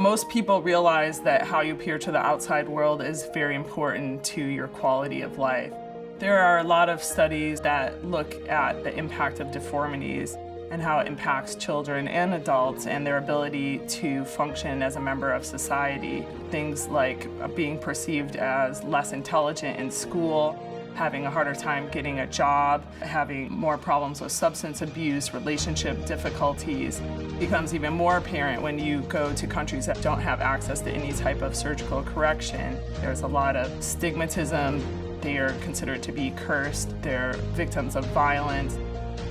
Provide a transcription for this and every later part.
Most people realize that how you appear to the outside world is very important to your quality of life. There are a lot of studies that look at the impact of deformities and how it impacts children and adults and their ability to function as a member of society. Things like being perceived as less intelligent in school, having a harder time getting a job, having more problems with substance abuse, relationship difficulties, becomes even more apparent when you go to countries that don't have access to any type of surgical correction. There's a lot of stigmatism. They are considered to be cursed. They're victims of violence.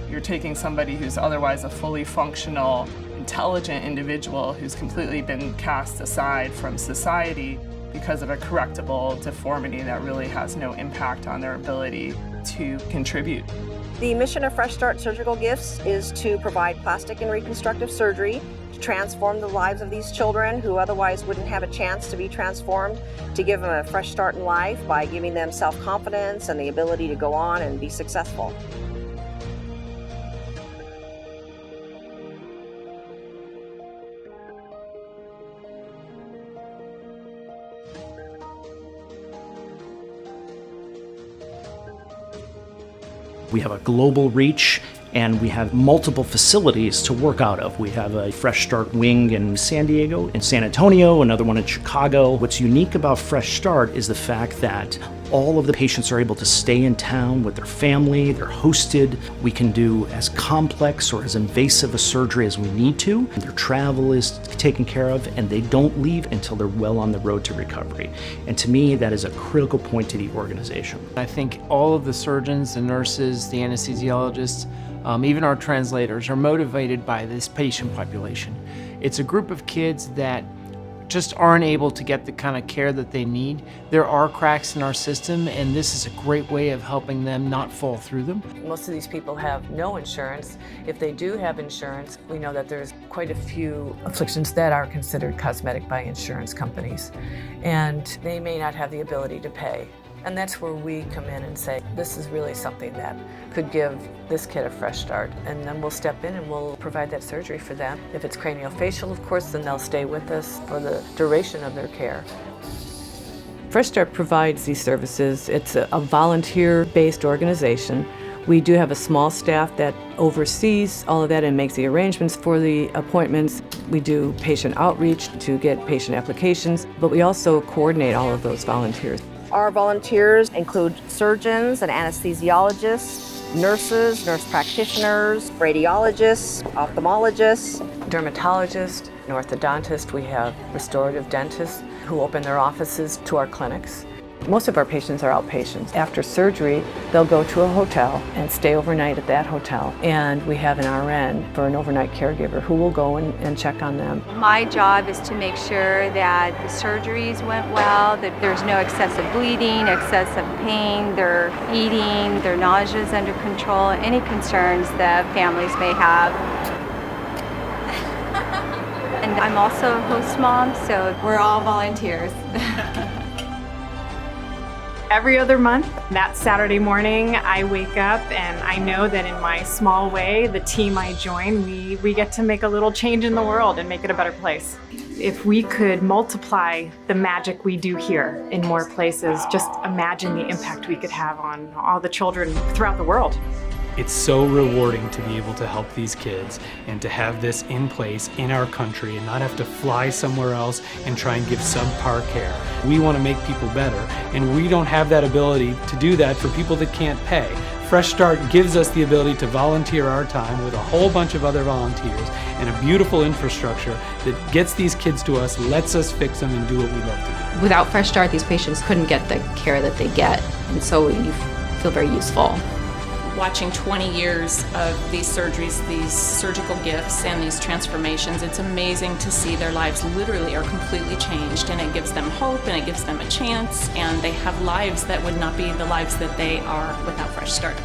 You're taking somebody who's otherwise a fully functional, intelligent individual who's completely been cast aside from society because of a correctable deformity that really has no impact on their ability to contribute. The mission of Fresh Start Surgical Gifts is to provide plastic and reconstructive surgery to transform the lives of these children who otherwise wouldn't have a chance to be transformed, to give them a fresh start in life by giving them self-confidence and the ability to go on and be successful. We have a global reach, and we have multiple facilities to work out of. We have a Fresh Start wing in San Diego, in San Antonio, another one in Chicago. What's unique about Fresh Start is the fact that all of the patients are able to stay in town with their family, they're hosted. We can do as complex or as invasive a surgery as we need to. Their travel is taken care of, and they don't leave until they're well on the road to recovery. And to me, that is a critical point to the organization. I think all of the surgeons, the nurses, the anesthesiologists, even our translators are motivated by this patient population. It's a group of kids that just aren't able to get the kind of care that they need. There are cracks in our system, and this is a great way of helping them not fall through them. Most of these people have no insurance. If they do have insurance, we know that there's quite a few afflictions that are considered cosmetic by insurance companies, and they may not have the ability to pay. And that's where we come in and say, this is really something that could give this kid a fresh start. And then we'll step in and we'll provide that surgery for them. If it's craniofacial, of course, then they'll stay with us for the duration of their care. Fresh Start provides these services. It's a volunteer-based organization. We do have a small staff that oversees all of that and makes the arrangements for the appointments. We do patient outreach to get patient applications, but we also coordinate all of those volunteers. Our volunteers include surgeons and anesthesiologists, nurses, nurse practitioners, radiologists, ophthalmologists, dermatologists, an orthodontist. We have restorative dentists who open their offices to our clinics. Most of our patients are outpatients. After surgery, they'll go to a hotel and stay overnight at that hotel. And we have an RN for an overnight caregiver who will go and check on them. My job is to make sure that the surgeries went well, that there's no excessive bleeding, excessive pain, their eating, their nausea is under control, any concerns that families may have. And I'm also a host mom, so we're all volunteers. Every other month, that Saturday morning, I wake up and I know that in my small way, the team I join, we get to make a little change in the world and make it a better place. If we could multiply the magic we do here in more places, just imagine the impact we could have on all the children throughout the world. It's so rewarding to be able to help these kids and to have this in place in our country and not have to fly somewhere else and try and give subpar care. We want to make people better, and we don't have that ability to do that for people that can't pay. Fresh Start gives us the ability to volunteer our time with a whole bunch of other volunteers and a beautiful infrastructure that gets these kids to us, lets us fix them, and do what we love to do. Without Fresh Start, these patients couldn't get the care that they get, and so you feel very useful. Watching 20 years of these surgeries, these surgical gifts, and these transformations, it's amazing to see their lives literally are completely changed, and it gives them hope and it gives them a chance, and they have lives that would not be the lives that they are without Fresh Start.